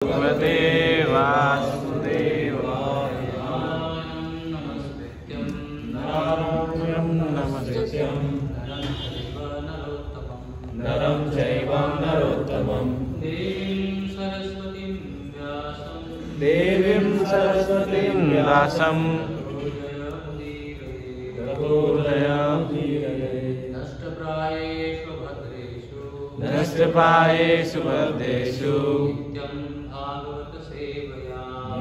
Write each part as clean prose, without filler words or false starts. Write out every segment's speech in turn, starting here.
भगवते वासुदेवाय नमस्कृत्यं नरं चैव नरोत्तमं देवीं सरस्वतीं व्यासं नष्टप्रायेषु भद्रेषु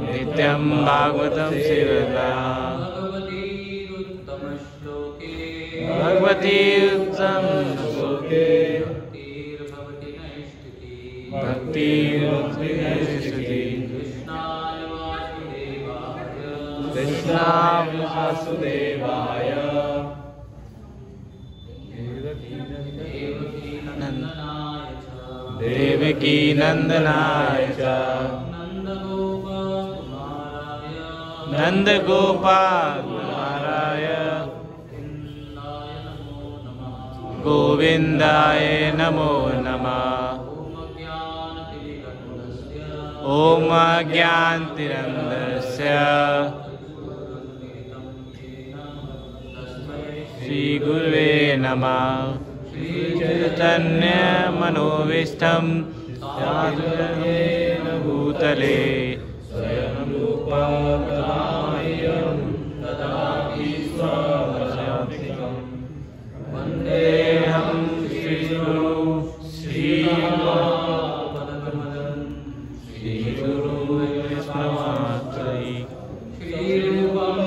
नित्यं भागवतं सेवया भगवती उत्तम श्लोके भक्ति कृष्णाय वासुदेवाय देवकी नंदनाय च नंदगोपालाय गोविंदाय नमो नमः। ओम अज्ञानतिरन्धस्य श्री गुरुवे नमः। चैतन्य मनोविष्टं येन भूतले स्वयं रूपा कदामह्यं ददाति स्वपदान्तिकं वन्देऽहं श्रीगुरु श्रीपदकमलं श्रीगुरु वैष्णवांश्च श्रीरूपं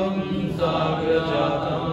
साग्रजातं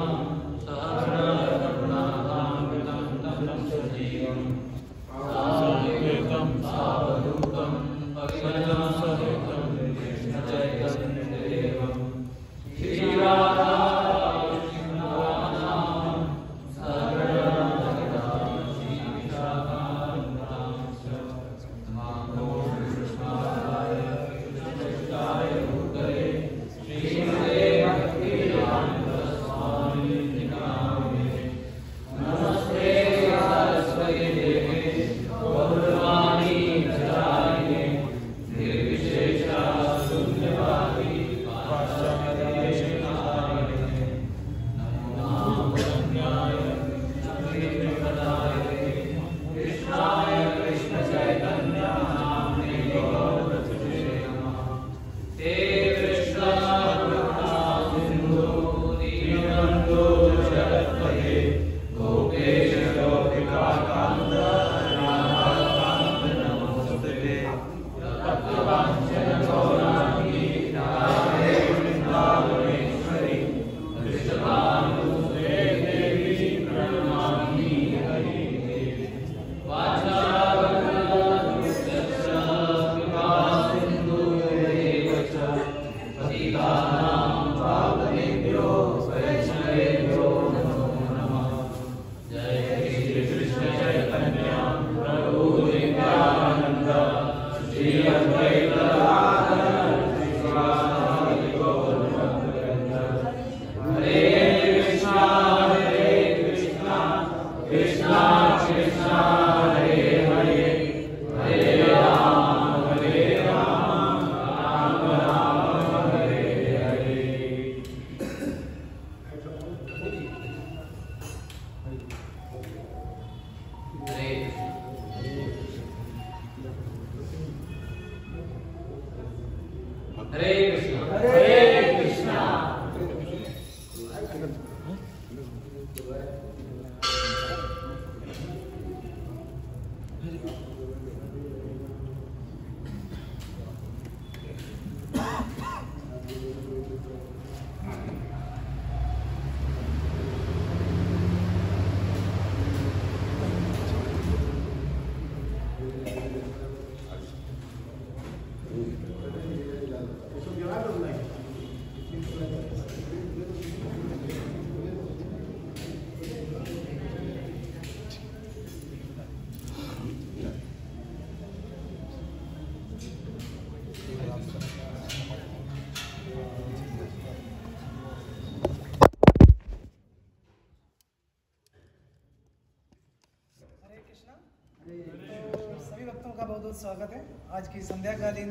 सभी भक्तों का बहुत बहुत स्वागत है। आज की संध्याकालीन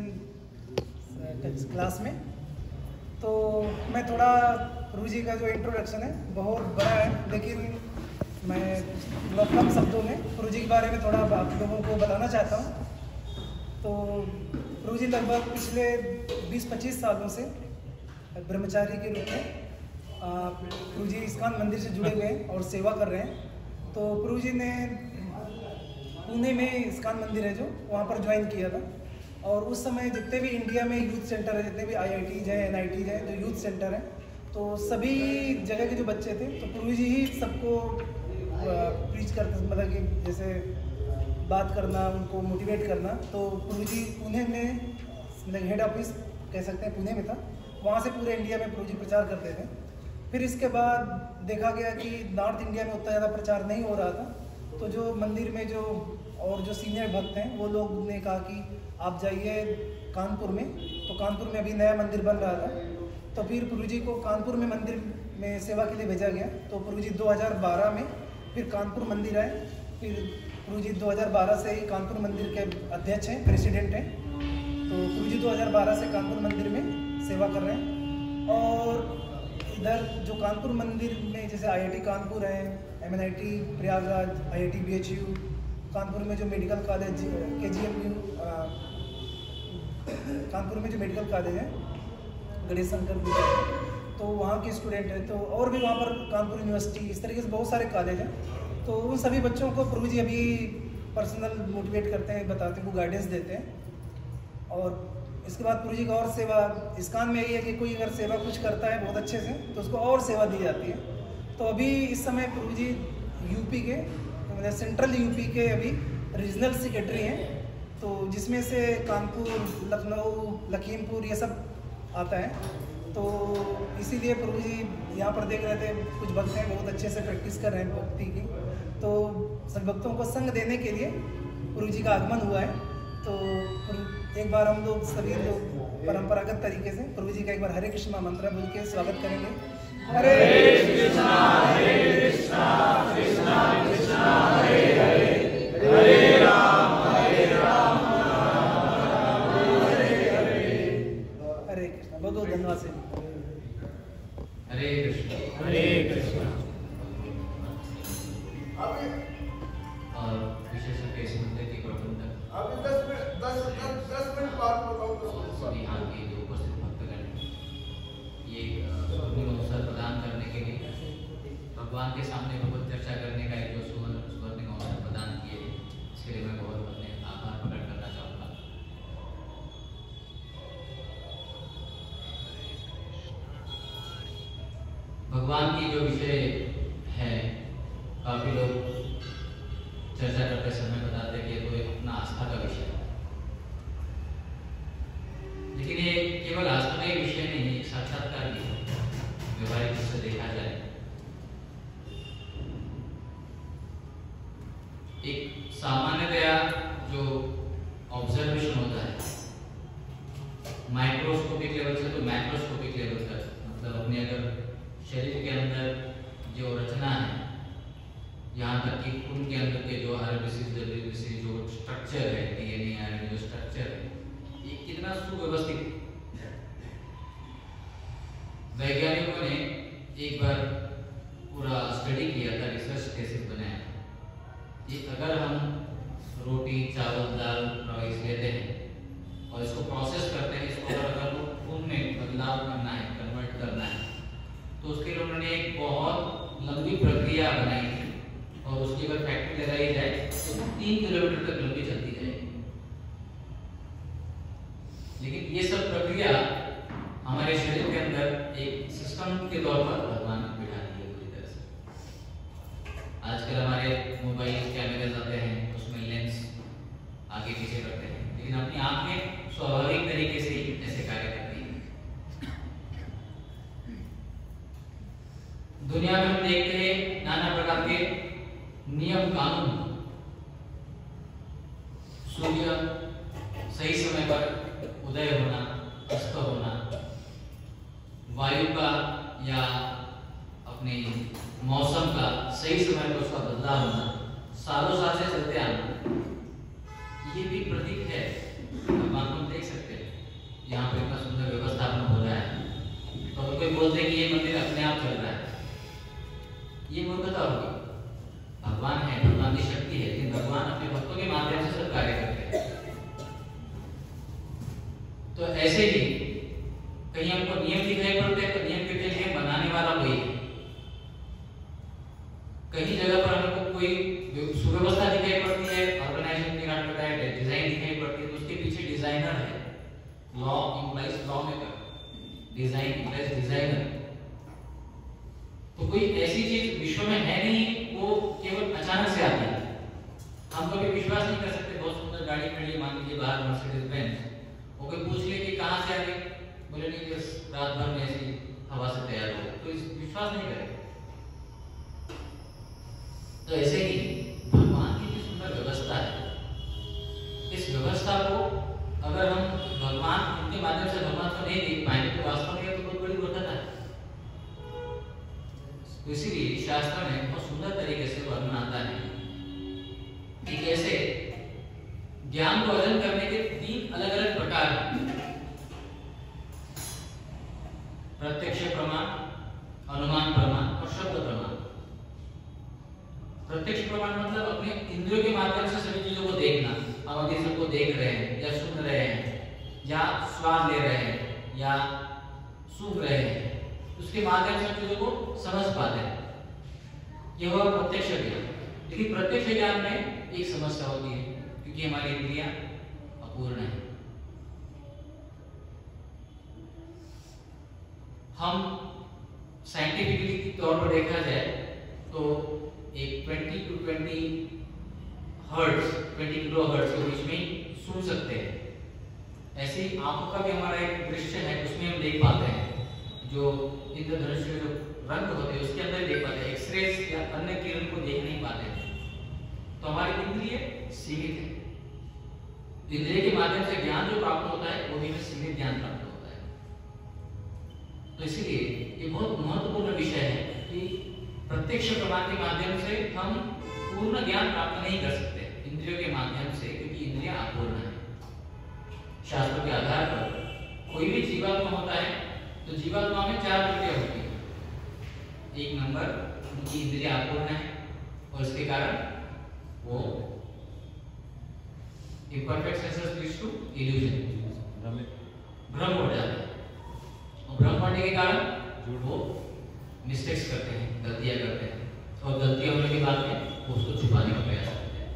क्लास में। तो मैं थोड़ा गुरु जी का जो इंट्रोडक्शन है बहुत बड़ा है, लेकिन मैं कम शब्दों में गुरु जी के बारे में थोड़ा आप लोगों को बताना चाहता हूँ। तो गुरु जी लगभग पिछले 20-25 सालों से ब्रह्मचारी के रूप में गुरु जी इस्कॉन मंदिर से जुड़े हुए हैं और सेवा कर रहे हैं। तो गुरु जी ने पुणे में इस्कॉन मंदिर है जो वहाँ पर ज्वाइन किया था, और उस समय जितने भी इंडिया में यूथ सेंटर है, जितने भी IITs हैं, NITs हैं, जो यूथ सेंटर हैं, तो सभी जगह के जो बच्चे थे तो गुरु जी ही सबको प्रीच करते, मतलब कि जैसे बात करना, उनको मोटिवेट करना। तो गुरु जी पुणे में, मतलब हेड ऑफिस कह सकते हैं पुणे में था, वहाँ से पूरे इंडिया में गुरु जी प्रचार करते थे। फिर इसके बाद देखा गया कि नॉर्थ इंडिया में उतना ज़्यादा प्रचार नहीं हो रहा था, तो जो मंदिर में जो और जो सीनियर भक्त हैं वो लोग ने कहा कि आप जाइए कानपुर में। तो कानपुर में अभी नया मंदिर बन रहा था, तो फिर गुरु जी को कानपुर में मंदिर में सेवा के लिए भेजा गया। तो गुरु जी 2012 में फिर कानपुर मंदिर आए। फिर गुरु जी 2012 से ही कानपुर मंदिर के अध्यक्ष हैं, प्रेसिडेंट हैं। तो गुरु जी 2012 से कानपुर मंदिर में सेवा कर रहे हैं। और इधर जो कानपुर मंदिर में जैसे IIT कानपुर है, MNIT Prayagraj, IIT BHU, Kanpur में जो मेडिकल कॉलेज KGMU, कानपुर में जो मेडिकल कॉलेज है गणेश शंकर, तो वहाँ के स्टूडेंट हैं। तो और भी वहाँ पर कानपुर यूनिवर्सिटी, इस तरीके से बहुत सारे कॉलेज हैं। तो उन सभी बच्चों को गुरु जी अभी पर्सनल मोटिवेट करते हैं, बताते हैं, वो गाइडेंस देते हैं। और इसके बाद गुरु जी का और सेवा इस्कॉन में यही है कि कोई अगर सेवा कुछ करता है बहुत अच्छे से तो उसको और सेवा दी जाती है। तो अभी इस समय गुरु जी यूपी के, मतलब सेंट्रल यूपी के अभी रीजनल सेक्रेटरी हैं। तो जिसमें से कानपुर, लखनऊ, लखीमपुर ये सब आता है। तो इसीलिए गुरु जी यहाँ पर देख रहे थे कुछ भक्त हैं बहुत अच्छे से प्रैक्टिस कर रहे हैं भक्ति की, तो सब भक्तों को संग देने के लिए गुरु जी का आगमन हुआ है। तो एक बार हम लोग सभी लोग परंपरागत तरीके से गुरु जी का एक बार हरे कृष्णा मंत्र बोल के स्वागत करेंगे। हरे कृष्णा कृष्णा कृष्णा हरे हरे, हरे राम राम हरे हरे। हरे कृष्णा। बहुत बहुत धन्यवाद से। हरे कृष्णा। हरे कृष्णा। और विशेषज्ञ इस मुद्दे के प्रबंधक अभी 10 मिनट बाद सभी यहाँ के जो उपस्थित भक्तगण ये स्वर्णिम अवसर प्रदान करने के लिए भगवान के सामने भगवत चर्चा करने का एक जो स्वर्णिम अवसर प्रदान किए, इसके लिए मैं बहुत अपने आभार प्रकट करना चाहूँगा। भगवान की जो विषय है, काफी लोग चर्चा करते समय बताते हैं कि ये तो एक अपना आस्था का विषय है, लेकिन ये केवल आस्था का ही विषय नहीं, एक साक्षात्कार भी है। व्यवहारिक रूप से देखा जाए, एक सामान्यतया जो ऑब्जर्वेशन होता है माइक्रोस्कोपिक लेवल से तो मैक्रोस्कोपिक लेवल तक, मतलब अपने अगर शरीर के अंदर जो रचना है, यहाँ तक कि खून के अंदर के जो RBC जो स्ट्रक्चर है, DNA RNA जो स्ट्रक्चर है, ये कितना सुव्यवस्थित है। वैज्ञानिकों ने एक बार पूरा स्टडी किया था, रिसर्च केसेस बनाया। कि अगर हम रोटी, चावल, दाल, राइस लेते हैं और इसको प्रोसेस करते हैं, इसको अगर खून में बदलाव करना है, कन्वर्ट करना है, तो उसके लिए उन्होंने एक बहुत लंबी प्रक्रिया बनाई थी। और उसकी अगर फैक्ट्री लगाई जाए तो 3 किलोमीटर तक लंबी चलती जाएगी। लेकिन ये सब प्रक्रिया हमारे शरीर के अंदर एक सिस्टम के तौर पर भगवान ने बिठा दी है पूरी तरह से। आजकल हमारे मोबाइल कैमरे आते हैं, उसमें लेंस आगे पीछे करते हैं, लेकिन अपनी आंखें स्वाभाविक तरीके से ही ऐसे कार्य करती हैं। दुनिया में हम देखते हैं नाना प्रकार के नियम कानून। सूर्य सही समय पर उदय होना, अस्त होना, वायु का या अपने मौसम का सही समय पर उसका बदलाव होना, सालों साल से चलते आना, ये भी प्रतीक है यहाँ पे इतना सुंदर व्यवस्थापन हो रहा है, तो अगर कोई बोलते हैं कि ये मंदिर अपने आप चल रहा है, ये मूर्खता होगी। भगवान है, भगवान की शक्ति है, लेकिन भगवान अपने भक्तों के माध्यम से सब कार्य करते हैं। तो ऐसे ही कहीं हमको नियम दिखाई पड़ते हैं, तो नियम के लिए बनाने वाला वही है। कहीं जगह पर हमको कोई सुव्यवस्था दिखाई पड़ती है, ऑर्गेनाइजेशन दिखाई पड़ता है, डिजाइन दिखाई पड़ती है, तो उसके पीछे डिजाइनर है। Law implies law maker, design implies designer. तो कोई ऐसी चीज विश्व में है नहीं, वो केवल अचानक से आती है। हम कभी विश्वास नहीं कर सकते। बहुत सुंदर गाड़ी खड़ी है, मान लीजिए बाहर मर्सिडीज बेंज, वो कोई पूछ ले कि कहाँ से आ गई, बोले नहीं बस रात भर में ऐसी हवा से तैयार हो, तो इस विश्वास नहीं करेगा। तो ऐसे ही भगवान की जो सुंदर व्यवस्था है, इस व्यवस्था को अगर हम भगवान उनके माध्यम से भगवान को नहीं देख पाएंगे तो वास्तव में तो बहुत बड़ी मूर्खता है। तो इसीलिए शास्त्र में बहुत सुंदर तरीके से वर्णन आता है कि कैसे ज्ञान को अर्जन करने के 3 अलग-अलग प्रकार हैं। प्रत्यक्ष प्रमाण, अनुमान प्रमाण और शब्द प्रमाण। प्रत्यक्ष प्रमाण मतलब अपने इंद्रियों के माध्यम से सभी चीजों को देखना। हम अभी सबको देख रहे हैं या सुन रहे हैं या स्वाद ले रहे हैं या सूंघ रहे हैं, उसके माध्यम से चीजों को समझ पाते हैं, यह हुआ प्रत्यक्ष ज्ञान। लेकिन प्रत्यक्ष ज्ञान में एक समस्या होती है, क्योंकि हमारी इंद्रियां अपूर्ण है। हम साइंटिफिकली के तौर पर देखा जाए तो एक 20 to 20 हर्ट्ज, 20 किलो हर्ट्ज के बीच में सुन सकते हैं। ऐसे ही आंखों का भी हमारा एक दृश्य है, उसमें हम देख पाते हैं जो इंद्रधनुष के जो रंग होते हैं उसके अंदर देख पाते हैं, एक्सरेज या अन्य किरण को देख नहीं पाते हैं। तो हमारी इंद्रिय सीमित है। इंद्रिय के माध्यम से ज्ञान जो प्राप्त होता है वो भी सीमित ज्ञान प्राप्त होता है। तो इसीलिए ये बहुत महत्वपूर्ण विषय है कि प्रत्यक्ष प्रमाण के माध्यम से हम पूर्ण ज्ञान प्राप्त नहीं कर सकते इंद्रियों के माध्यम से, क्योंकि इंद्रियां अपूर्ण है। शास्त्रों के आधार पर कोई भी जीवात्मा होता है तो जीवात्मा में 4 त्रुटियां होती हैं। 1 नंबर, उनकी इंद्रियां अपूर्ण है और इसके कारण वो imperfect senses leads to illusion, भ्रम हो जाता है, और भ्रम होने के कारण वो मिस्टेक्स करते हैं, गलतियां करते हैं, और गलतियां होने के बाद में वो उसको छुपाने का प्रयास करते हैं।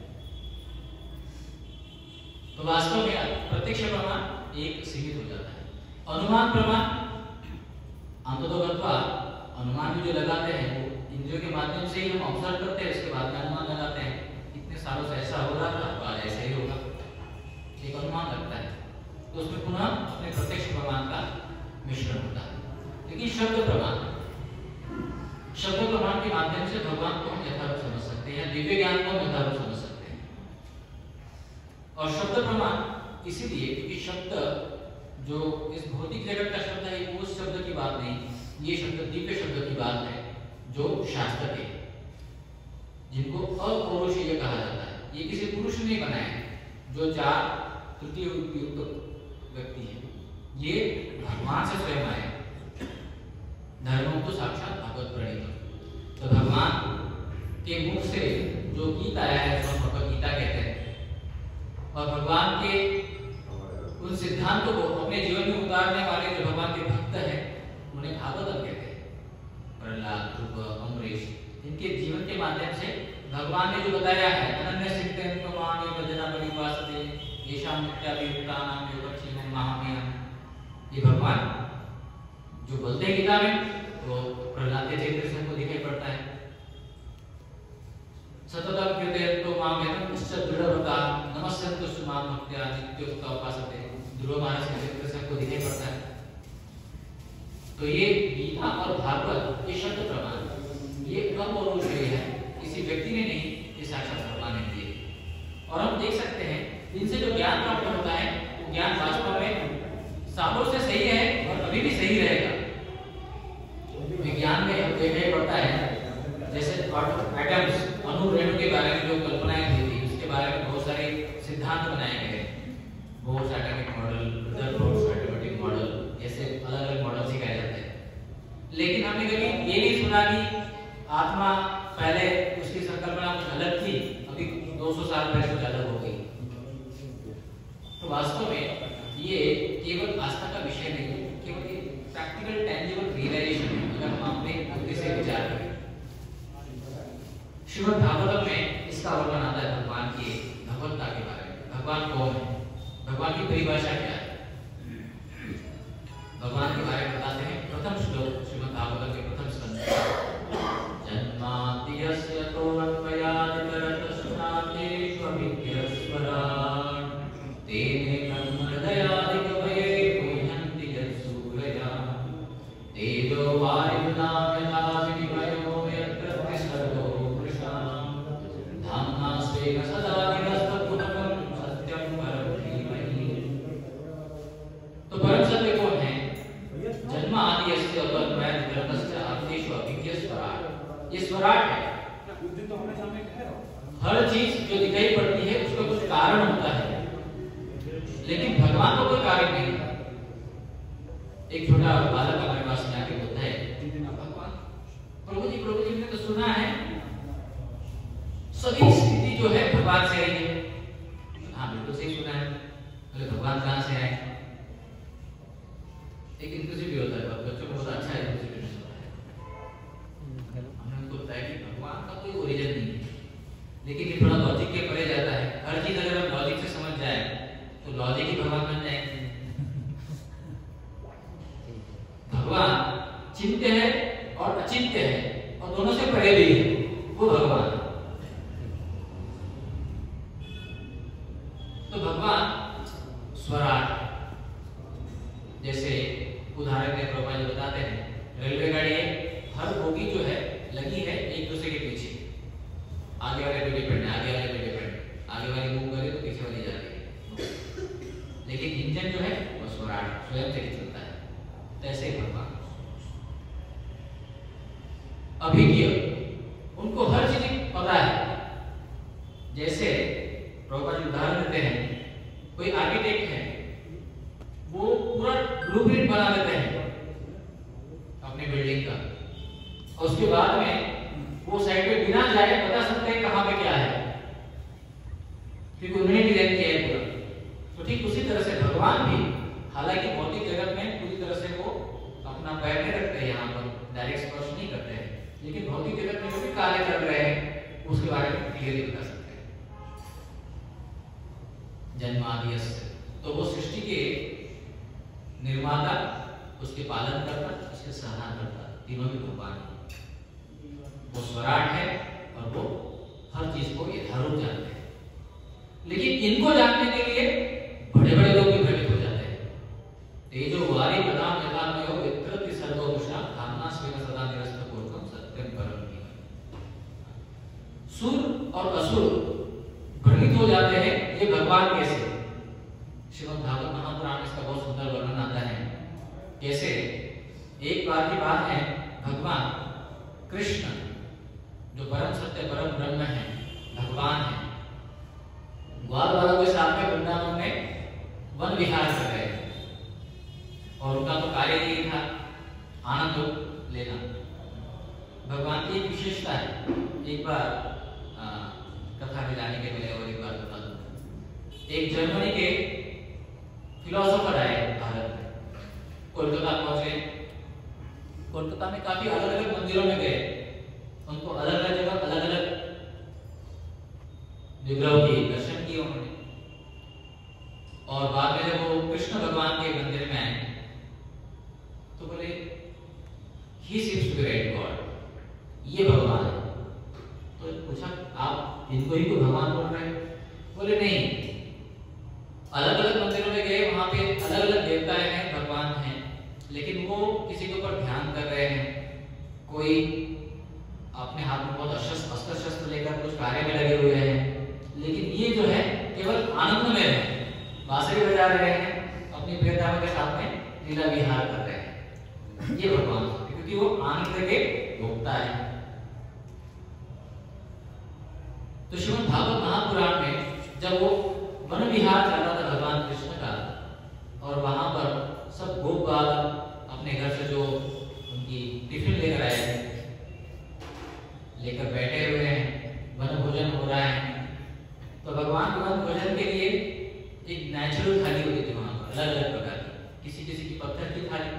तो वास्तव में प्रत्यक्ष प्रमाण एक सीमित हो जाता है। अनुमान प्रमाण अंततोगत्वा अनुमान भी जो लगाते हैं वो इंद्रियों के माध्यम से ही हम ऑब्जर्व करते हैं, उसके बाद में अनुमान लगाते हैं इतने सालों से ऐसा हो रहा था तो आज ऐसा ही होगा, एक अनुमान लगता है। तो उसमें पुनः अपने प्रत्यक्ष प्रमाण का मिश्रण होता है। लेकिन शब्द प्रमाण के माध्यम से भगवान को हम यथार्थ समझ सकते हैं, दिव्य ज्ञान को हम यथार्थ समझ सकते हैं। और शब्द प्रमाण इसीलिए क्योंकि शब्द जो इस भौतिक जगत का शब्द है उस शब्द की बात नहीं, ये शब्द दिव्य शब्द की बात है जो शास्त्र के, जिनको अपौरुषीय कहा जाता है। ये किसी पुरुष ने बनाया है, जो 4 तृतीय युक्त व्यक्ति है, ये भगवान से स्वयं आए। धर्मों तो साक्षात भगवत प्रणीत। तो भगवान के मुख से जो गीत आया है उसको भगवत गीता कहते हैं। और भगवान के उन सिद्धांतों को अपने जीवन में उतारने वाले जो भगवान के भक्त हैं उन्हें भागवतम कहते हैं। प्रहलाद, ध्रुव, अम्बरीश, इनके जीवन के माध्यम से भगवान ने जो बताया है अनन्य सिद्धेन प्रमाण भजना बलि वासते येषां नित्याभियुक्तानां योगक्षेमं महामयम्, ये भगवान जो बोलते हैं गीता में वो प्रहलाद के चरित्र से हमको दिखाई पड़ता है। सततम कीर्तयन्तो मां यतश्च दृढ़व्रता नमस्यन्तु सुमां भक्त्या नित्योक्ता उपासते, ध्रुव महाराज के चरित्र से हमको दिखाई पड़ता है। तो ये गीता और भागवत ये शब्द प्रमाण ये कम और विषय है, किसी व्यक्ति ने नहीं, ये साक्षात भगवान ने दिए। और हम देख सकते हैं इनसे जो ज्ञान प्राप्त होता है वो ज्ञान वास्तव में सालों से सही है और अभी भी सही रहेगा। विज्ञान में हम देखने पड़ता है जैसे एटम्स, अणु रेणु के बारे में जो कल्पनाएं हुई थी उसके बारे में बहुत सारे सिद्धांत बनाए गए, Bohr's atomic model, Rutherford mathematical की आत्मा पहले उसकी संकल्पना कुछ अलग थी, अभी 200 साल पहले कुछ अलग हो गई। तो वास्तव में ये केवल आस्था का विषय नहीं है, केवल एक प्रैक्टिकल टेंजिबल रियलाइजेशन है अगर हम अपने बुद्धि से विचार करें। श्रीमद् भागवतम में इसका वर्णन आता है भगवान की भगवत्ता के बारे में। भगवान कौन है, भगवान की परिभाषा क्या है, भगवान के बारे में बताते हैं। प्रथम श्लोक श्रीमद् भागवतम के प्रथम स्कंद, जन्माद्यस्य तोऽन्वयादितरतस्नातेषु अविद्यस्वरान् तेने हृदयादिकवये मुह्यन्ति यत्सूरया तेजो वायुना यथा विनिमयो यत्र त्रिसर्गो मृषा धाम्ना स्वेन सदा निरस्तकुहकं सत्यं परं धीमहि। तो परम सत्य कौन है? जन्म आदि यस्य तोऽन्वयादितरतस्य आदेशु अविद्यस्वराट्, ये स्वराट है। हर चीज जो दिखाई पड़ती है उसका कुछ कारण होता है, लेकिन भगवान को कोई कारण नहीं। एक छोटा बालक हमारे पास में आके बोलता है, भगवान प्रभु जी मैंने तो सुना है सभी स्थिति जो है भगवान से आई है। हाँ बिल्कुल सही सुना है। बोले भगवान कहाँ से आए? एक इंक्लूसिव भी होता है, बच्चों को बहुत अच्छा इंक्लूसिव होता है। हमने उनको बताया कि भगवान का कोई ओरिजिन नहीं है, लेकिन ये थोड़ा लॉजिक के परे जाता है। हर चीज अगर हम लॉजिक से समझ जाए तो लॉजिक ही भगवान बन जाएंगे। भगवान चिंत्य है और अचिंत्य है और दोनों से परे भी है, वो भगवान। तो भगवान स्वराट, जैसे उदाहरण में प्रभुपाद जी बताते हैं, रेलवे गाड़ी है, हर बोगी जो है लगी है एक दूसरे के पीछे, आगे वाले पे डिपेंड है, आगे वाले पे डिपेंड, आगे वाली मूव करे तो पीछे वाली जाती है, लेकिन इंजन जो है वो स्वराट स्वयं से चलता है। तैसे ही भगवान अभिज्ञ, उनको हर चीज पता है। जैसे प्रभुपाद जी उदाहरण देते हैं, कोई आर्किटेक्ट है, वो पूरा ब्लूप्रिंट बना देते हैं अपनी बिल्डिंग का, और उसके बाद में वो साइड पे बिना जाए बता सकते हैं कहां पे क्या है, क्योंकि उन्होंने डिजाइन किया है पूरा। तो ठीक उसी तरह से भगवान भी, हालांकि भौतिक जगत में पूरी तरह से वो अपना पैर नहीं रखते, यहाँ पर डायरेक्ट स्पर्श नहीं करते हैं, लेकिन भौतिक जगत में जो भी कार्य कर रहे हैं उसके बारे में क्लियरली बता सकते हैं। जन्माद्यस्य, तो वो सृष्टि के निर्माता, उसके पालन करता, उसके सहारा करता, तीनों भी भगवान है। वो स्वराट है और वो हर चीज को यथारूप जानते हैं। लेकिन इनको जानने के लिए बड़े बड़े लोग भी भ्रमित हो जाते हैं। तेजो वारी बदाम यथामयो वित्रति सर्वोषा धामना स्वेन सदा निरस्तपूर्वकं सत्यं परं धीमहि। सुर और असुर भ्रमित हो जाते हैं, ये भगवान कैसे? श्रीमद् भागवत महापुराण में इसका बहुत सुंदर वर्णन आता है। कैसे? एक बार की बात है, भगवान कृष्ण जो परम सत्य परम ब्रह्म है, भगवान है, ग्वाल वालों के साथ में वृंदावन में वन विहार कर रहे हैं, और उनका तो कार्य यही था आनंद लेना। भगवान की एक विशेषता है, एक बार कथा में जाने के पहले और एक बार बता दूं। एक जर्मनी के फिलोसोफर आए भारत में, कोलकाता पहुंचे। कोलकाता में काफी अलग अलग मंदिरों में गए, उनको अलग अलग जगह अलग अलग विग्रहों की दर्शन किए उन्होंने, और बाद में जब वो कृष्ण भगवान के मंदिर में आए तो बोले he seems to be right god, ये भगवान है। तो पूछा आप इनको ही तो भगवान बोल रहे हैं? बोले नहीं, अलग अलग मंदिरों में गए, वहां पे अलग अलग देवताएं हैं, भगवान हैं, लेकिन वो किसी के ऊपर ध्यान कर रहे हैं, कोई अपने हाथ में बहुत अस्त्र शस्त्र लेकर कुछ कार्य में लगे हुए हैं, लेकिन ये जो है केवल आनंद में है, बांसुरी बजा रहे हैं, अपनी प्रियतमा के साथ में लीला विहार कर रहे हैं। ये भगवान, क्योंकि वो आनंद के भोक्ता है। तो श्रीमद् भागवत महापुराण में जब वो वन विहार चलता था भगवान कृष्ण का, और वहां पर सब गोप बाल अपने घर से जो उनकी टिफिन लेकर आए थे, किसी किसी की पत्थर की थाली,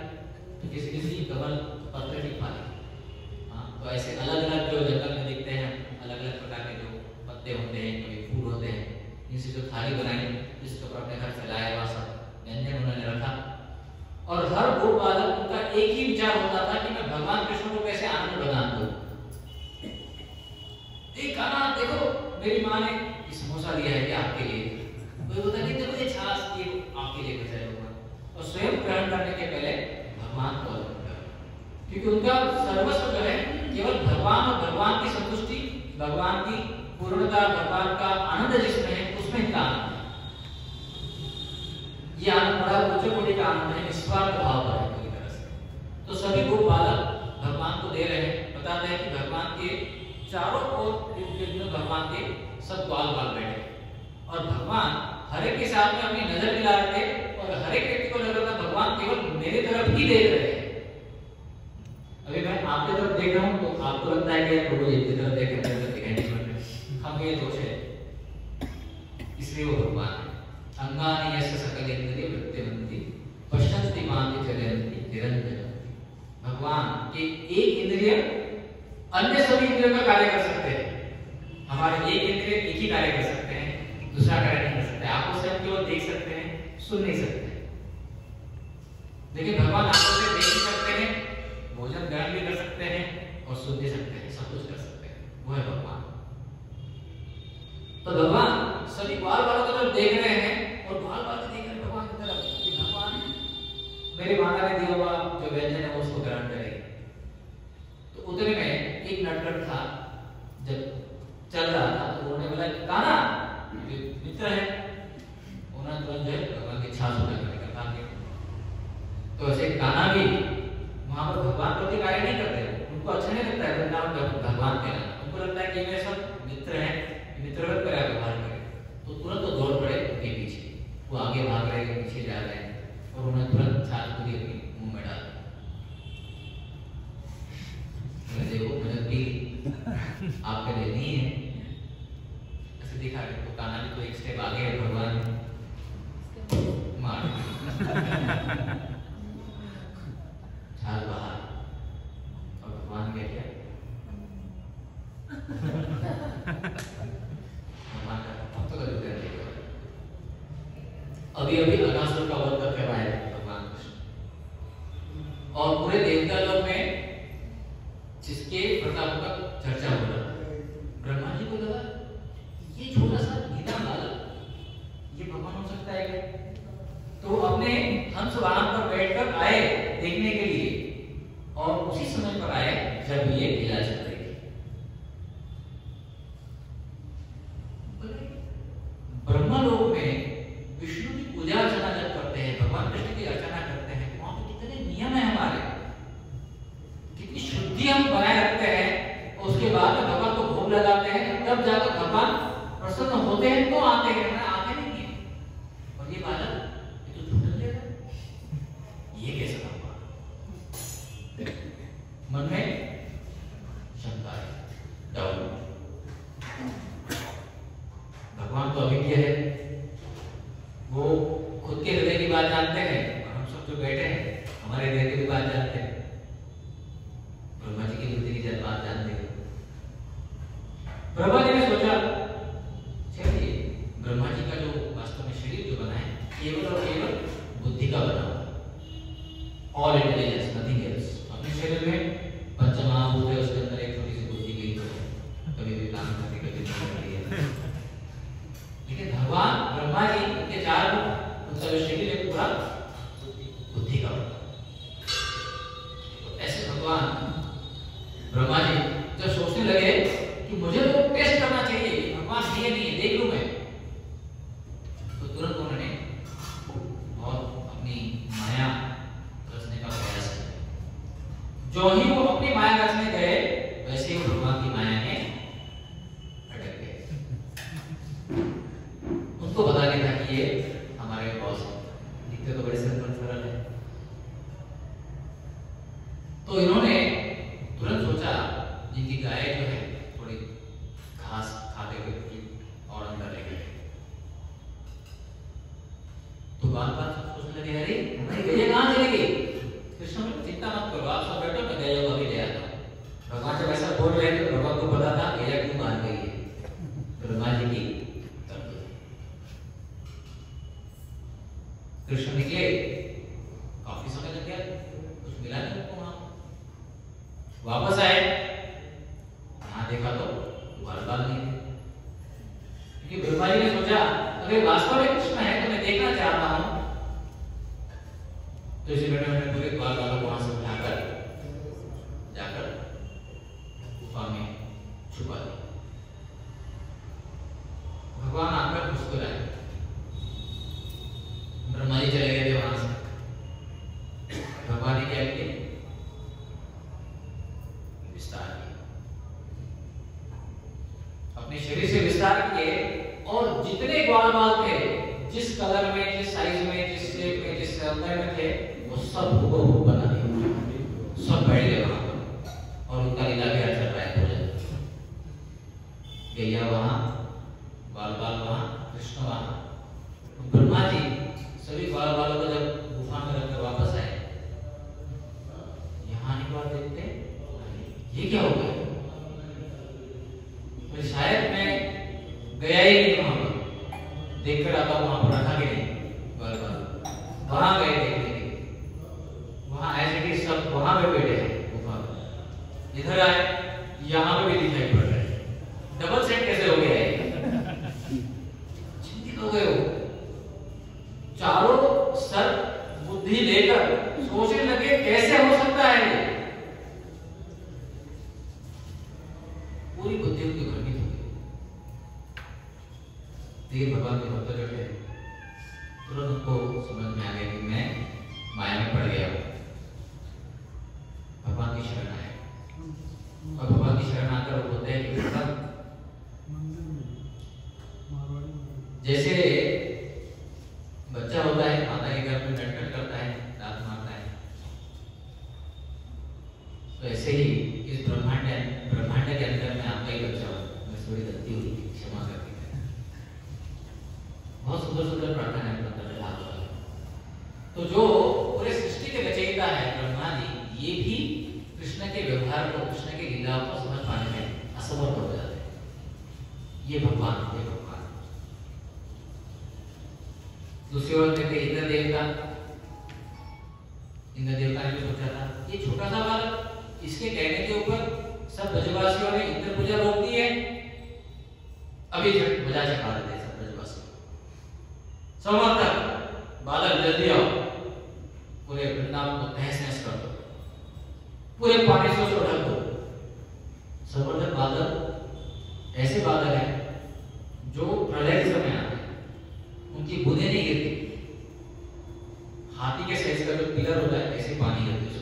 तो किसी किसी की कमल पत्थर की थाली। हाँ, तो ऐसे अलग अलग जो जंगल में दिखते हैं, अलग अलग प्रकार के जो पत्ते होते हैं, कभी फूल होते हैं, इनसे जो थाली बनाई, जिसके ऊपर अपने घर सजाया हुआ सब व्यंजन उन्होंने रखा। और हर गोप बालक उनका एक ही विचार होता था कि मैं भगवान कृष्ण को कैसे आनंद प्रदान करूं। एक खाना देखो, मेरी माँ ने समोसा दिया है कि आपके लिए, कोई बोलता है देखो ये छाछ ये आपके लिए भेजा है, और स्वयं ग्रहण करने के पहले भगवान को अर्पण करो, क्योंकि उनका सर्वस्व जो है केवल भगवान और भगवान की संतुष्टि, भगवान की पूर्णता, भगवान का आनंद जिसमें है उसमें इनका आनंद है। ये आनंद बड़ा उच्च कोटि का आनंद है, निस्वार्थ भाव का है पूरी तरह से। तो सभी गोप बालक भगवान को दे रहे हैं, बताते हैं कि भगवान के चारों ओर भगवान के सब ग्वाल बाल बैठे और भगवान हर एक के साथ में अपनी नजर मिला रहे थे और हर एक व्यक्ति को लग रहा था भगवान केवल मेरे तरफ ही देख रहे हैं। अभी मैं आपकी तरफ देख रहा हूं तो आपको लगता है कि प्रभु जी की तरफ देख रहे हैं, हम ये दोष है, इसलिए वो भगवान है। अंगानि यस्य सकल इंद्रिय वृत्तिमन्ति पश्यन्ति मां चलन्ति निरंजन। भगवान के एक इंद्रिय अन्य सभी इंद्रियों का कार्य कर सकते हैं। हमारे एक इंद्रिय एक ही कार्य कर सकते हैं, दूसरा कार्य नहीं कर सकते। आप उसे केवल देख सकते हैं, सुन नहीं सकते। लेकिन भगवान आंखों से देख भी सकते हैं, भोजन ग्रहण भी कर सकते हैं और सुन भी सकते हैं, सब कुछ कर सकते हैं। वो है भगवान। तो भगवान सभी ग्वाल बालों की तरफ देख रहे हैं और ग्वाल बाल देख रहे हैं भगवान की तरफ कि भगवान मेरी माता ने दिया हुआ जो व्यंजन है उसको ग्रहण करेंगे। तो उतने में एक नटखट था, जब चल रहा था तो उन्होंने बोला कान्हा, जो मित्र है, उन्होंने तुरंत जो है भगवान की छाछ उठाकर निकाल दिया। तो ऐसे कान्हा भी वहां पर भगवान प्रति कार्य नहीं करते, उनको अच्छा नहीं लगता है वृंदावन भगवान के नाम, उनको लगता है कि मेरे सब मित्र हैं, मित्रवत कर व्यवहार करें। तो तुरंत वो दौड़ पड़े उनके पीछे, वो आगे भाग रहे हैं, पीछे जा रहे हैं और उन्हें तुरंत छाछ को भी अपने मुंह में डाल दिया। देखो मदद भी आपके लिए नहीं है, ऐसे दिखा रहे। तो कान्हा भी तो एक स्टेप आगे है, भगवान मार छाछ बाहर और भगवान कह दिया अभी अभी अनासुर का वध करके आए भगवान कृष्ण, और पूरे देवता लोक में जिसके प्रताप का चर्चा हो रहा था। ब्रह्मा जी को लगा ये छोटा सा निदान बालक ये भगवान हो सकता है क्या? तो अपने हंस वाहन पर बैठकर आए देखने के लिए, और उसी समय पर आए जब ये लीला चल रही थी। ब्रह्मलोक में विष्णु की पूजा अर्चना जब करते हैं, भगवान कृष्ण की अर्चना करते हैं, वहां पे कितने नियम है हमारे, कितनी शुद्धि हम बनाए रखते हैं। उसके बाद भगवान को भोग लगाते हैं, तब जाकर भगवान प्रसन्न होते हैं तो आते हैं, ना आते नहीं है। और ये बालक ये तो झूठ ले रहा है, ये कैसे हुआ? मन में शंका है, डाउट। भगवान तो अभिज्ञ है, वो खुद के हृदय की बात जानते हैं, और हम सब जो बैठे हैं हमारे हृदय की भी बात जानते हैं, ब्रह्मा जी की हृदय की बात जानते हैं। ब्रह्मा जी ने सोचा चलिए ब्रह्मा जी का जो वास्तव में शरीर जो बना है केवल और केवल बुद्धि का बना हुआ, ऑल इंटेलिजेंस नथिंग एल्स। अपने शरीर में पंचमहाभूत है, उसके अंदर एक छोटी सी बुद्धि गई तो कभी भी काम करती कभी नहीं करती है। लेकिन भगवान ब्रह्मा जी उनके चार उनका जो शरीर है पूरा बुद्धि का बना। तो ऐसे भगवान ब्रह्मा जी जब सोचने लगे कि मुझे तो टेस्ट करना चाहिए, भगवान ये नहीं है देख लूं मैं, तो तुरंत उन्होंने बहुत अपनी माया रचने का प्रयास किया। जो ही वो अपनी माया रचने गए वैसे ही भगवान की माया में अटक गए। उनको पता नहीं था कि ये हमारे बॉस दिखते तो बड़े सरल है। तो इन्होंने तुरंत सोचा जिनकी गाय जो है थोड़ी घास खाते हुए और अंदर ले गए, तो बात बात सोचने लगे अरे हमारी वापस आए, यहाँ देखा तो बाल नहीं थे। क्योंकि ब्रह्मा जी ने सोचा अगर वास्तव में कृष्ण है तो मैं देखना चाहता हूं, तो इसी बेटे ने पूरे बाल बालों को वहां से उठाकर जाकर गुफा में छुपा दिया। भगवान आकर मुस्कुराए, ब्रह्मा जी चले गए थे वहां से। भगवान ने क्या किया? विस्तार किया, अपने शरीर से विस्तार किए और जितने बाल थे, जिस कलर में, जिस साइज में, जिस शेप में, जिस अंदर में थे, वो सब हुबहू बना दिए, सब बैठ गए वहां पर। और उनका लीला क्या चल रहा है? भोजन, गैया वहां, बाल वहां, कृष्ण वहां। तो ब्रह्मा जी सभी बाल बालों को जब गुफा में रखकर वापस आए, यहाँ एक बार देखते ये क्या हो गया? तो शायद मैं गया ही नहीं वहां पर, देखकर आता वहां पर रखा कि नहीं बाल वहां गए देखने के, वहां ऐसे सब वहां पे बैठे हैं गुफा में। इधर आए, यहाँ पे भी दिखाई पड़ रहे हैं, डबल सेट कैसे हो गया है? चिंतित हो गए हो, चारों सर बुद्धि लेकर सोचने लगे कैसे हो सकता है ये? पूरी बुद्धि उनकी भ्रमित हो गई। देखिए भगवान के भक्त जो थे, तुरंत उनको समझ में आ गया कि मैं माया में पड़ गया हूं। भगवान की शरण आए, और भगवान की शरण आकर वो बोलते हैं कि जैसे बच्चा होता है, माता के घर में नटखट करता है, दांत मारता है, तो ऐसे ही इस ब्रह्मांड के अंदर में आपका ही बच्चा हो। मैं थोड़ी गलती हुई, क्षमा करती है। बहुत सुंदर सुंदर प्रार्थना है अपना। तो जो पूरे सृष्टि के रचयिता है ब्रह्मा जी, ये भी कृष्ण के व्यवहार को, कृष्ण की लीला को समझ पाने में असमर्थ हो जाते हैं। ये भगवान। दूसरी ओर देखते इंद्र देवता ने भी सोचा था ये छोटा सा बालक, इसके कहने के ऊपर सब ब्रजवासियों ने इंद्र पूजा रोक दी है, अभी मजा चखा देते हैं सब ब्रजवासी। समर्थ बालक जल्दी आओ, पूरे वृंदावन को तहस नहस कर दो, पूरे पानी से उसको ढक दो। समर्थ बालक ऐसे बालक हैं जो प्रलय के समय आते हैं, उनकी बूंदें नहीं गिरती, हाथी के साइज का जो पिलर होता है ऐसे पानी गिरते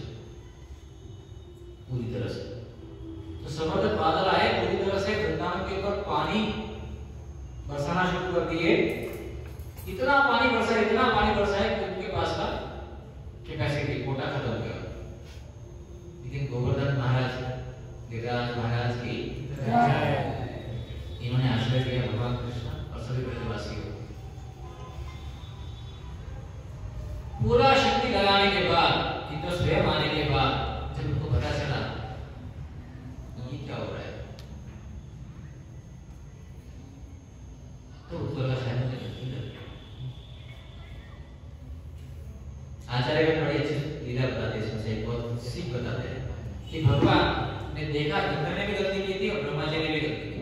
पूरी तरह से। तो समर्थ बादल आए, पूरी तरह से वृंदावन के ऊपर पानी बरसाना शुरू कर दिए। इतना पानी बरसा है कि उनके पास का कैपेसिटी कोटा खत्म हो गया। लेकिन गोवर्धन महाराज, गिरिराज महाराज की इन्होंने आश्रय दिया भगवान कृष्ण और सभी ब्रजवासी को। पूरा शक्ति लगाने के बाद, इंद्र स्वयं आने के बाद, जब उनको पता चला ये क्या हो रहा है, तो उत्तर का शायद आचार्य का बड़ी अच्छी लीला बताते हैं, इसमें से एक बहुत सीख बताते हैं कि भगवान ने देखा इंद्र ने भी गलती की थी और ब्रह्मा जी ने भी गलती की,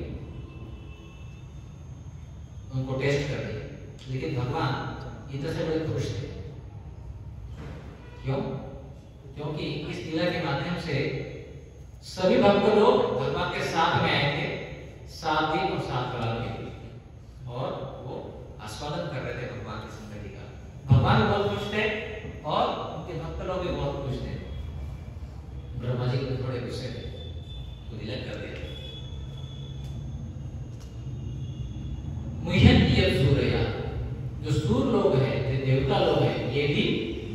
उनको टेस्ट कर दिया। लेकिन भगवान इंद्र से बड़े खुश थे। क्यों? क्योंकि इस लीला के माध्यम से सभी भक्त लोग भगवान के साथ में आए थे, 7 दिन और 7 रात के लिए, और वो आस्वादन कर रहे थे भगवान की संगति का। भगवान बहुत खुश थे और उनके भक्त लोग भी बहुत खुश थे। ब्रह्मा जी को थोड़े गुस्से थे, तो विलय कर दिया। मुह्यन्ति सूर्या, जो सूर्य लोग हैं, जो देवता लोग हैं, ये भी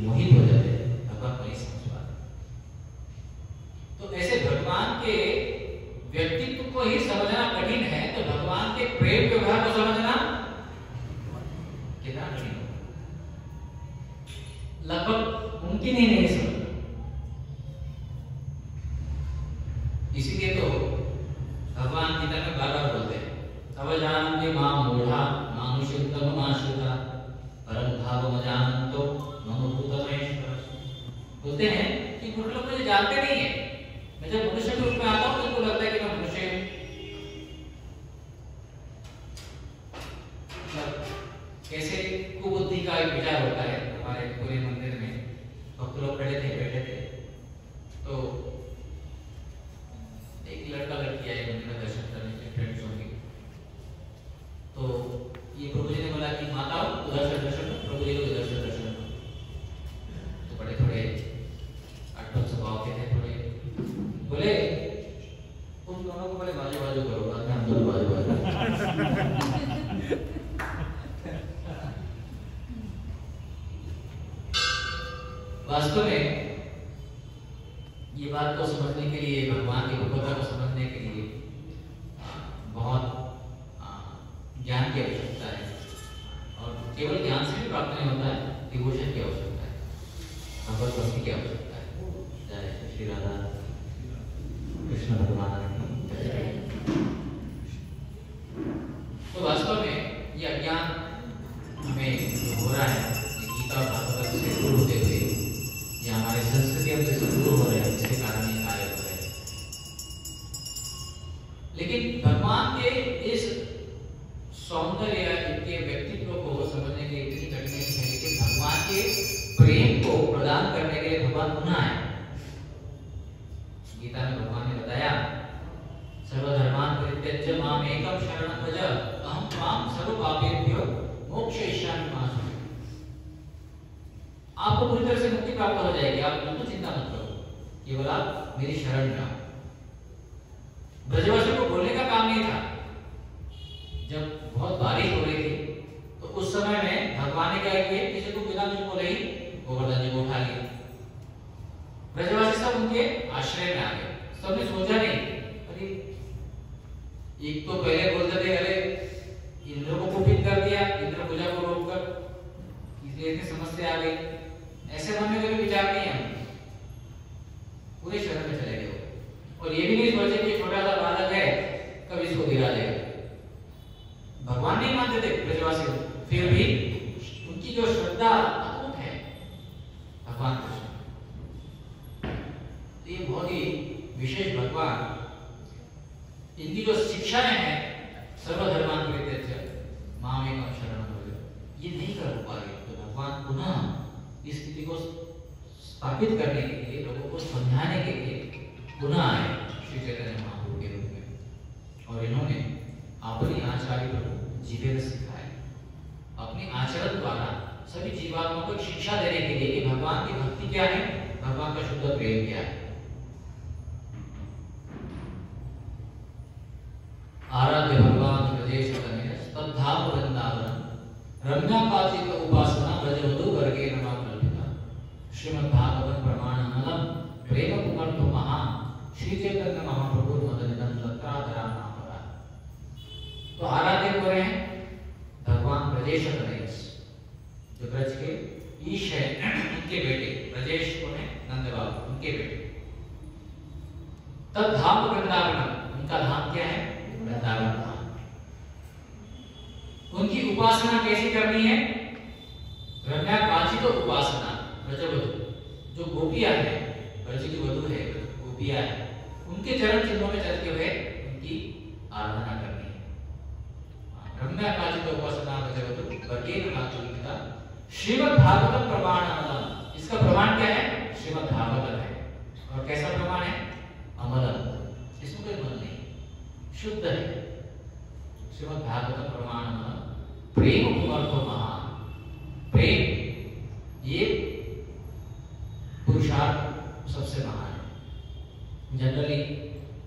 मोहित हो जाते हैं भगवान को समझ पाते। तो ऐसे भगवान के व्यक्तित्व को ही समझना कठिन है, तो भगवान के प्रेम व्यवहार को समझना कितना कठिन हो, लगभग मुमकिन ही नहीं समझना। इसीलिए तो भगवान गीता में बार-बार बोलते हैं, अवजानन्ति मां मूढ़ा मानुषोत्तम माश्रुता परम भावम जानन्तो मम भूतमहेश्वर। बोलते हैं कि कुछ लोग मुझे जानते नहीं है, मैं जब मनुष्य के रूप में आता हूं तो इनको लगता है कि मैं मनुष्य हूं। कैसे कुबुद्धि का एक विचार होता है हमारे पूरे मंदिर में। भक्त लोग खड़े थे, बैठे थे, तो एक लड़का लड़की आए मंदिर में दर्शन करने के, फ्रेंड्स होंगे। तो ये प्रभु जी ने बोला कि माताओं उधर से दर्शन करो, प्रभु जी को इधर से दर्शन करो। तो बड़े थोड़े अटपट स्वभाव के थे, थोड़े बोले तुम दोनों को पहले बाजू बाजू करो, बाद में हम दोनों बाजू बाजू। वास्तव में ये बात को समझने के लिए, भगवान की भगवता को समझने के लिए बहुत ज्ञान की आवश्यकता है। और केवल ज्ञान से भी प्राप्त नहीं होता है, डिवोशन की आवश्यकता है, भगवत भक्ति की आवश्यकता है। जय श्री राधा कृष्ण भगवान। तो वास्तव में ये अज्ञान हमें जो हो रहा है, गीता और भागवत से दूर होते हुए या हमारे संस्कृति हमसे दूर हो रहे हैं, इसके कारण ये कार्य हो रहे हैं। लेकिन भगवान के इस सौंदर्य या इनके व्यक्तित्व को समझने के लिए इतनी कठिनाई है, लेकिन भगवान के प्रेम को प्रदान करने के लिए भगवान पुनः आए। गीता में भगवान ने बताया, सर्वधर्मान् परित्यज्य माम एकम शरणं व्रज अहं त्वां सर्वपापेभ्यो मोक्षयिष्यामि मा शुचः। आपको पूरी तरह से मुक्ति प्राप्त हो जाएगी, आप बिल्कुल चिंता मत करो, केवल आप मेरी शरण में आओ। ब्रजवासियों को बोलने का काम नहीं था। जब बहुत बारिश हो रही थी तो उस समय में भगवान ने क्या किया, किसी को बिना कुछ बोले ही गोवर्धन जी को उठा लिया। ब्रजवासी सब उनके आश्रय में आ गए। सबने सोचा नहीं, अरे एक तो पहले बोलते थे अरे इंद्र को कुपित कर दिया, इंद्र पूजा को रोककर, इसलिए इतनी समस्या आ गई। ऐसे मन में कभी विचार नहीं है, पूरे शरण में चले गए। और ये भी नहीं सोचे कि छोटा सा बालक है, कब इसको गिरा देगा। भगवान नहीं मानते थे ब्रजवासी, फिर भी उनकी जो श्रद्धा अटूट है भगवान कृष्ण, तो ये बहुत ही विशेष भगवान। इनकी जो शिक्षाएं हैं, सर्वधर्मान् परित्यज्य माम एकम शरणं व्रज, ये नहीं कर पाए। तो भगवान पुनः इस स्थिति को स्थापित करने के लिए, लोगों को समझाने के लिए पुनः आए श्री चैतन्य महाप्रभु के रूप में। और इन्होंने अपनी आचार्य प्रभु जीवन सिखाए, अपने आचरण द्वारा सभी जीवात्माओं को शिक्षा देने के लिए कि भगवान की भक्ति क्या है, भगवान का शुद्ध प्रेम क्या है। आराध्य भगवान ब्रजेश तनय तद्धाम वृंदावन रम्यापाचित उपासना ब्रजवधू वर्गे नमा कल्पिता श्रीमद्भागवत प्रमाणमलम प्रेम कुमर्थो महा श्री चैतन्य महाप्रभु मदनिधन तत्राधरा नामरा। तो आराध्य हो रहे हैं भगवान ब्रजेश तनय, जो ब्रज के ईश है, उनके बेटे। ब्रजेश को है नंद बाबू, उनके बेटे। तद्धाम वृंदावन, उनका धाम क्या है? वृंदावन धाम। उनकी उपासना कैसी करनी है? रम्या काचित उपासना ब्रजवधू, जो गोपियां हैं, ब्रज की वधू है, गोपियां हैं, उनके चरण चिन्हों में चलते हुए उनकी आराधना करनी है। रम्या काचित उपासना ब्रजवधू वर्गे नमा कल्पिता श्रीमद् भागवत प्रमाणमलम। इसका प्रमाण क्या है? श्रीमद् भागवत है। और कैसा प्रमाण है? अमलम, इसमें कोई मल नहीं, शुद्ध है। श्रीमद् भागवत प्रमाणमलम प्रेम कुमर्थो महा। प्रेम ये पुरुषार्थ सबसे महान है। जनरली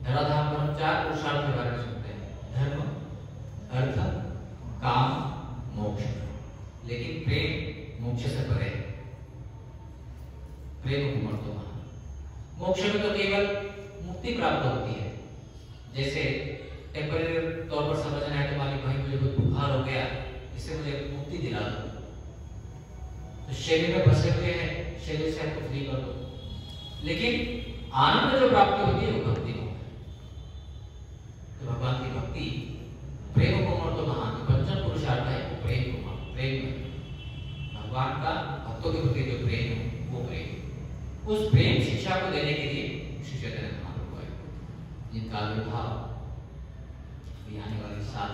धराधाम पर हम 4 पुरुषार्थ के बारे में सुनते हैं, धर्म, अर्थ, काम, मोक्ष। लेकिन प्रेम मोक्ष से परे है। प्रेम कुमर्थो महा। मोक्ष में तो केवल मुक्ति प्राप्त होती है। जैसे टेम्परेरी तौर पर समझना है तो मालिक भाई मुझे बहुत बुखार हो गया, इससे मुझे मुक्ति दिला दो, तो शरीर में बसे हुए हैं, शरीर से हमको फ्री कर दो। लेकिन आनंद जो प्राप्ति होती है वो भक्ति को है। तो भगवान की भक्ति प्रेम कुमर्थो महा, पंचम पुरुषार्थ है वो प्रेम कुमार, प्रेम में भगवान का भक्तों के प्रति जो प्रेम है वो प्रेम। उस प्रेम शिक्षा को देने के लिए श्री चैतन्य महाप्रभु आए। का आविर्भाव अभी आने वाले 7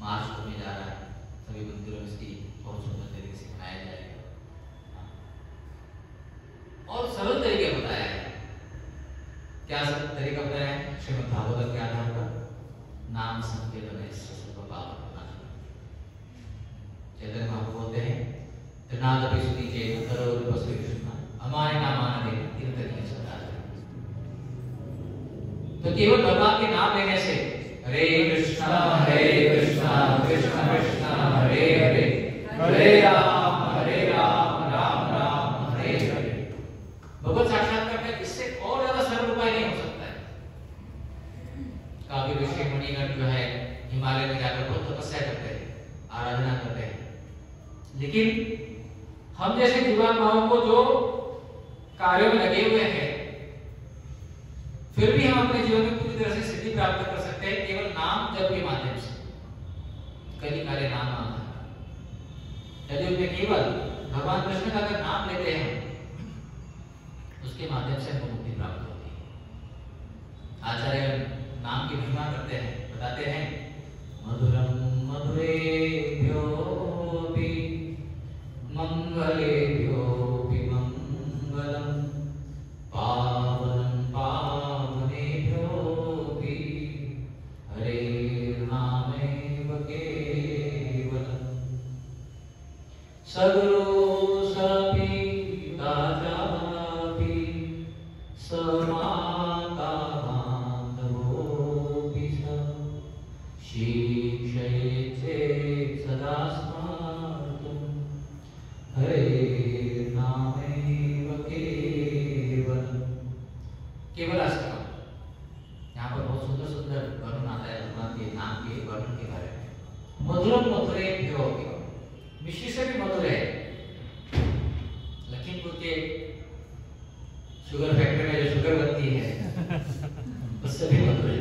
मार्च को होने जा रहा है। सभी मंदिरों में इसकी बहुत सुंदर तरीके से मनाया जाएगा और सरल तरीके बताया है। क्या तरीका बताया है? श्रीमद् भागवत के आधार पर नाम संकीर्तन चैतन्य महाप्रभु बोलते हैं त्रिनादपि सुनीचे करोड़ बसवे कृष्ण हमारे नाम आने कीर्तन सदा। तो केवल भगवान के नाम लेने से हरे कृष्णा कृष्ण कृष्ण हरे हरे हरे राम राम राम हरे हरे। भगवत साक्षात्कार का इससे और ज्यादा सरल उपाय नहीं हो सकता है। काफी ऋषि मुनिगण जो है हिमालय में जाकर बहुत तपस्या करते हैं, आराधना करते हैं, लेकिन हम जैसे जीवात्माओं को जो कार्यों में लगे हुए हैं फिर भी हम अपने जीवन में पूरी तरह से सिद्धि प्राप्त कर सकते हैं केवल नाम जप के माध्यम से। कली काले नाम आता है। यदि उनमें केवल भगवान कृष्ण का अगर नाम लेते हैं उसके माध्यम से हमको मुक्ति प्राप्त होती है। आचार्य नाम की महिमा करते हैं, बताते हैं मधुरम मधुरेभ्योऽपि मंगलेभ्योऽपि मंगलम पावनं पावनेभ्योऽपि हरेर्नामेव केवलम् सगुरु सपि राजापि समाता बान्धवोऽपि स शिक्षयेत् सदा स्मर्तुं हरेर्नामेव केवलम्। केवल अष्टकम यहाँ पर बहुत सुंदर सुंदर वर्णन आता है भगवान के नाम के वर्णन के बारे में। मधुरम मधुरेभ्योऽपि मिश्री से भी मधुर है। लखीमपुर के शुगर फैक्ट्री में जो शुगर बनती है उससे भी मधुर है।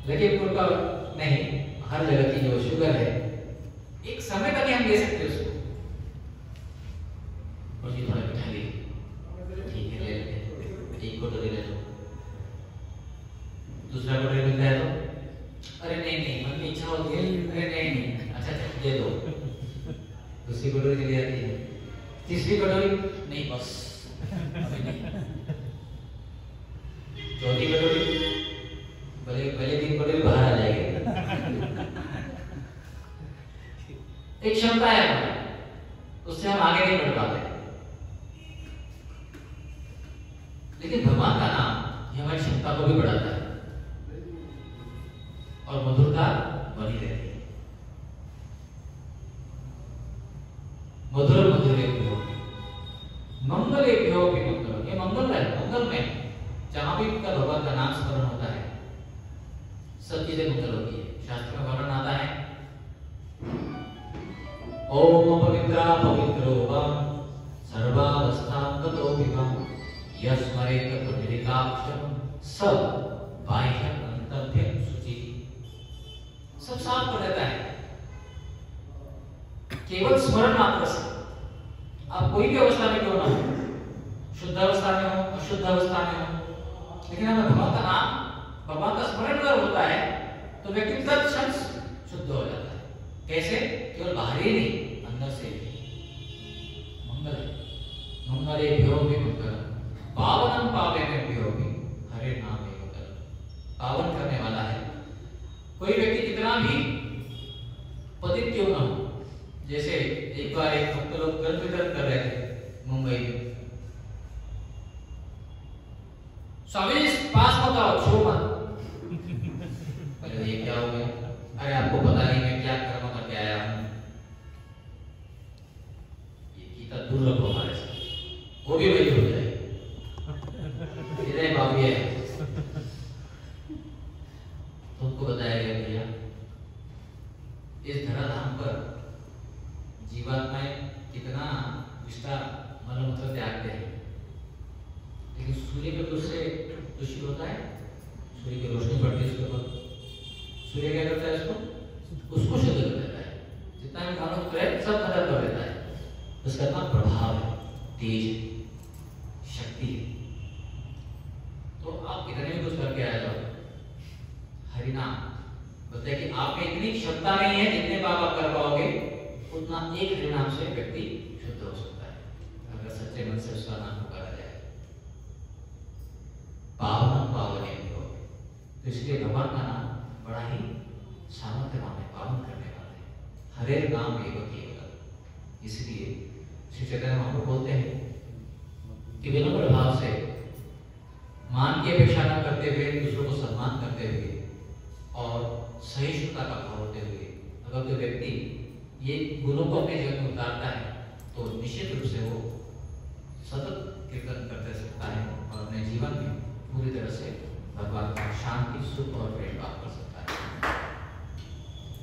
लखीमपुर का नहीं, हर जगह की जो शुगर है एक समय तक ही हम ले सकते हैं उसको। और ये थोड़ा मिठा ली, ठीक है ले लेते, एक कटोरी ले लो, दूसरा कटोरी मिलता है तो अरे नहीं नहीं मन की इच्छा होती है, अरे नहीं नहीं अच्छा अच्छा दे दो, दूसरी कटोरी चली जाती है, तीसरी कटोरी नहीं बस अभी नहीं, चौथी कटोरी पहले 3 कटोरी बाहर आ जाएगी। एक क्षमता है हमारी, उससे हम आगे नहीं बढ़ पाते। लेकिन भगवान का नाम ये हमारी क्षमता को भी बढ़ाता है और मधुरता बनी रहती है। मधुर मधुरेभ्यो मंगलेभ्योऽपि मंगलम्, ये मंगल है, मंगल में जहां भी का भगवान का नाम स्मरण होता है सब चीजें मंगल होती है। शास्त्र में वर्णन आता है ओम पवित्रा पवित्रो वा सर्वावस्थां गतो विवा यस्मरेत प्रतिकाक्षं सब बाह्यं अंतभ्यं शुचि। सब साफ कर देता है केवल स्मरण मात्र से। आप कोई भी अवस्था में क्यों ना हो, शुद्ध अवस्था में हो अशुद्ध अवस्था में हो, लेकिन हमें भगवान का नाम भगवान का स्मरण अगर होता है तो व्यक्ति तत्क्षण शुद्ध हो जाता है। कैसे? केवल बाहरी नहीं अंदर से भी। मंगल मंगलेभ्योऽपि मंगलम् पावनं पावनेभ्योऽपि हरे नामे मंगलम्। पावन करने वाला है। कोई व्यक्ति कितना भी पतित क्यों ना हो, जैसे एक बार एक भक्त लोग ग्रंथ वितरण कर रहे थे मुंबई में, स्वामी जी पास मत आओ, छो मत। अरे ये क्या हो गया? अरे आपको पता नहीं मैं क्या कर्म करके आया हूं, ये गीता दूर रखो हमारे से, वो भी वही हो जाए। इधर बाबू है तुमको बताया गया भैया इस धराधाम पर जीवात्माएं कितना विस्तार मलमूत्र त्यागते हैं, लेकिन सूर्य के दूर से दूषित होता है, सूर्य की रोशनी पड़ती है उसके ऊपर, सूर्य क्या करता है उसको शुद्ध कर देता है। जितना भी मानव है सब खत्म कर देता है। उसका इतना प्रभाव है, तेज शक्ति है। एक हरिनाम से व्यक्ति शुद्ध हो सकता है, अगर सच्चे मन से उसका नाम पुकारा जाए। पावन पावने हो, तो इसलिए भगवान का नाम बड़ा ही सामर्थ्यवान है, पावन करने वाला है। हरे नाम एवं केवल, इसलिए श्री चैतन्य महाप्रभु बोलते हैं कि विनम्र भाव से, मान की अपेक्षा न करते हुए, दूसरों को सम्मान करते हुए और सहिष्णुता का भाव होते हुए अगर कोई व्यक्ति ये गुणों को अपने जीवन में उतारता है तो निश्चित रूप से वो सतत कीर्तन करते सकता है और अपने जीवन में पूरी तरह से भगवान का शांति, सुख और प्रेम प्राप्त कर सकता है।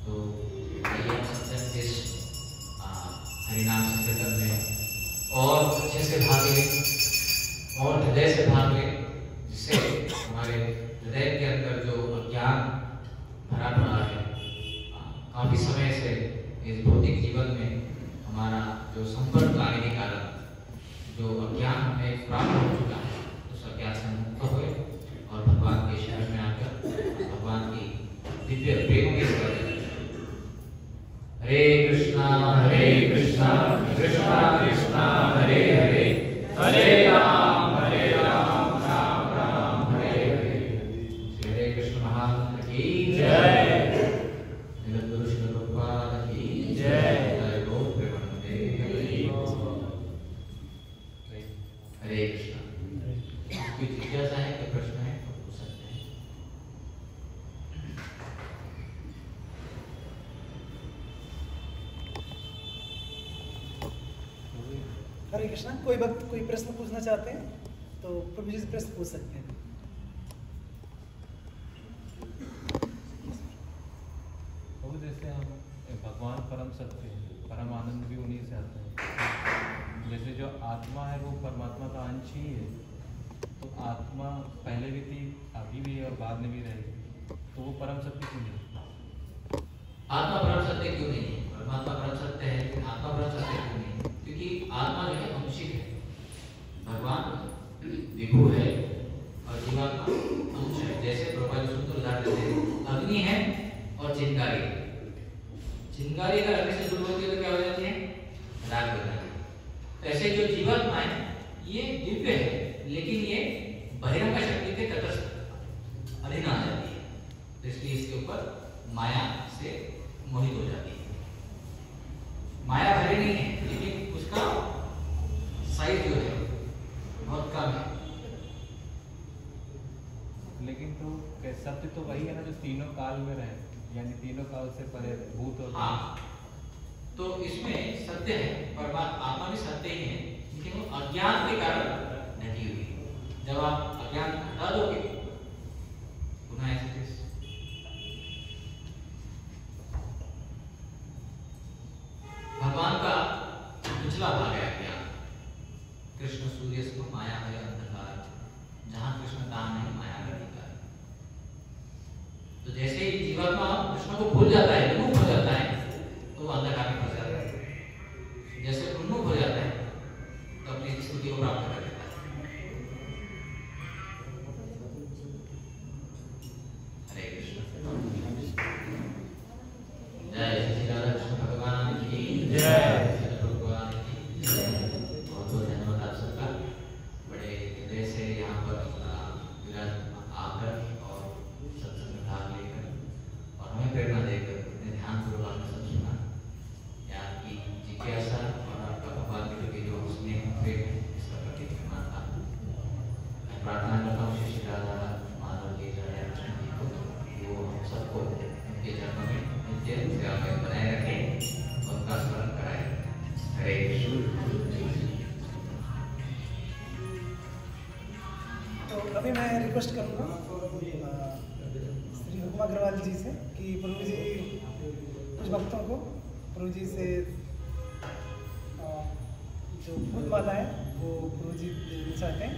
तो आइए हम सत्संग इस हरिनाम संकीर्तन में और अच्छे से भाग लें और हृदय से भाग लें, जिससे हमारे हृदय के अंदर जो अज्ञान भरा पड़ा है, काफी समय से इस भौतिक जीवन में हमारा जो संपर्क आने के कारण जो अज्ञान हमें प्राप्त हो चुका है, उस अज्ञान से मुक्त हुए और भगवान के शरण में आकर भगवान की दिव्य प्रेम के साथ हरे कृष्णा कृष्णा कृष्णा हरे हरे, हरे राम राम राम हरे हरे। हरे कृष्ण महामंत्र की जय, जगद्गुरु श्री प्रभुपाद की जय, जय गो प्रेमानंदे हरे कृष्ण। कोई जिज्ञासा है, कोई प्रश्न है तो पूछ सकते हैं। हरे कृष्णा। कोई भक्त कोई प्रश्न पूछना चाहते हैं तो प्रभु जी से प्रश्न पूछ सकते हैं। प्रभु जैसे हम भगवान परम सत्य है, परम आनंद भी उन्हीं से आता है। जैसे जो आत्मा है वो परमात्मा का अंश ही है, तो आत्मा पहले भी थी, अभी भी है और बाद में भी रहेगी, तो वो परम सत्य क्यों नहीं? आत्मा परम सत्य क्यों नहीं है? परमात्मा परम सत्य है, लेकिन आत्मा परम सत्य क्यों नहीं? क्योंकि आत्मा जो है आंशिक है, भगवान विभु है और जीवात्मा अंश है। जैसे प्रभुपाद सुंदर उदाहरण देते हैं, अग्नि है और चिंगारी। चिंगारी अगर अग्नि से दूर होती है तो क्या हो जाती है? राख हो जाती है। ऐसे जो जीवात्मा है ये दिव्य है, लेकिन ये बहिरंग शक्ति के तटस्थ अधीन आ जाती है, तो इसलिए इसके ऊपर माया से मोहित हो जाती है। माया भरी नहीं है, लेकिन उसका साइज जो है बहुत कम है। लेकिन तो सत्य तो वही है ना जो तीनों काल में रहे, यानी तीनों काल से परे भूत और हाँ, तो इसमें सत्य है, परमात्मा आत्मा भी सत्य ही है, लेकिन वो अज्ञान के कारण ढकी हुई है। जब आप अज्ञान हटा दोगे पुनः ऐसे भगवान का पिछला भाग है अज्ञान। कृष्ण सूर्य को माया है अंधकार, जहां कृष्ण का नहीं माया का अधिकार। तो जैसे ही जीवात्मा कृष्ण को भूल जाता है, विमुख हो जाता है, तो वो अंधकार में फंस जाता है। जैसे उन्मुख हो जाता है तो अपनी स्थिति को प्राप्त कर लेता है। हरे कृष्ण। जय श्री राधा कृष्ण भगवान की जय। बहुत बहुत धन्यवाद आप सबका, बड़े हृदय से यहाँ पर आकर और सत्संग में भाग लेकर और हमें प्रेरणा देकर इतने ध्यानपूर्वक आपने सब सुना। या आपकी जिज्ञासा और आपका भगवान के प्रति जो स्नेह प्रेम है, इसका प्रतिबिंब था। मैं प्रार्थना करता हूँ श्री राधा माधव जी कृष्ण जी को कि वो हम सबको उनके जन्म में नित्य सेवा में बनाए रखें और उनका स्मरण कराएं। हरे कृष्ण। तो अभी मैं रिक्वेस्ट करूँगा श्री हुकुम अग्रवाल जी से कि प्रभु जी कुछ भक्तों को प्रभु जी से जो फूल माला है वो प्रभु जी देना चाहते हैं।